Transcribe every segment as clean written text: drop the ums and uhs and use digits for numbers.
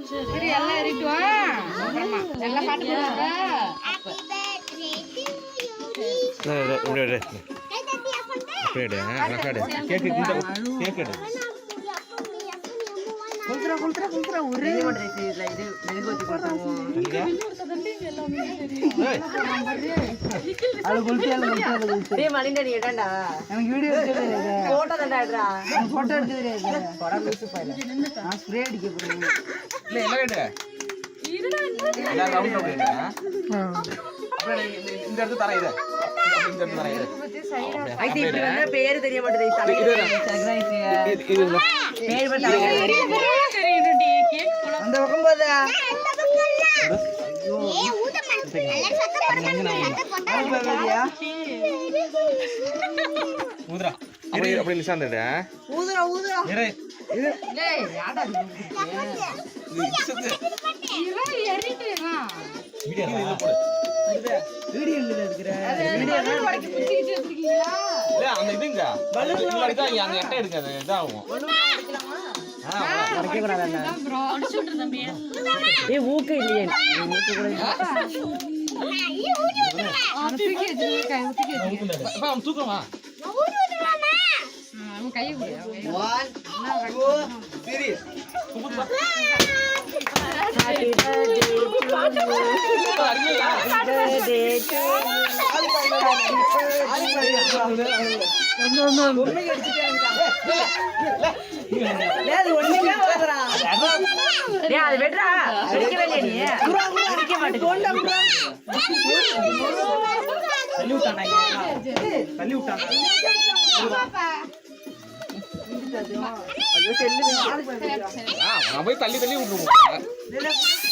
சரி எல்லாம் இருக்கட்டும். ஆமா எல்லாம் பாட்டு போடுறாங்க. ஒரே பேரு தெரிய மாட்டேங்குது. அந்த பக்கம் போதா அப்படி நிசாந்தடா ஊதுறா ஊதுறா ஊக்க இல்லையே தூக்கமா கை அது வெட்றா அடிக்கவே இல்லையே நீ அடிக்க மாட்டேன் தள்ளி விட்டானா போய் தள்ளி தள்ளி விட்டுருவோம்.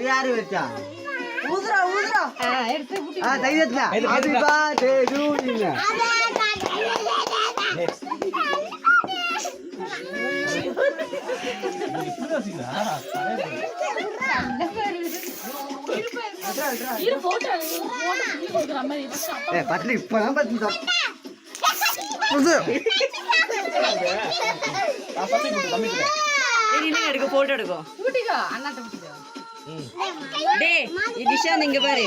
யாரு வச்சா ஊதுறா ஊதுறா தைரியத்துல பட்லி இப்பதான் பத்தி எடுக்க போட்டோ எடுக்கும் நிஷாந்த் இங்க பாரு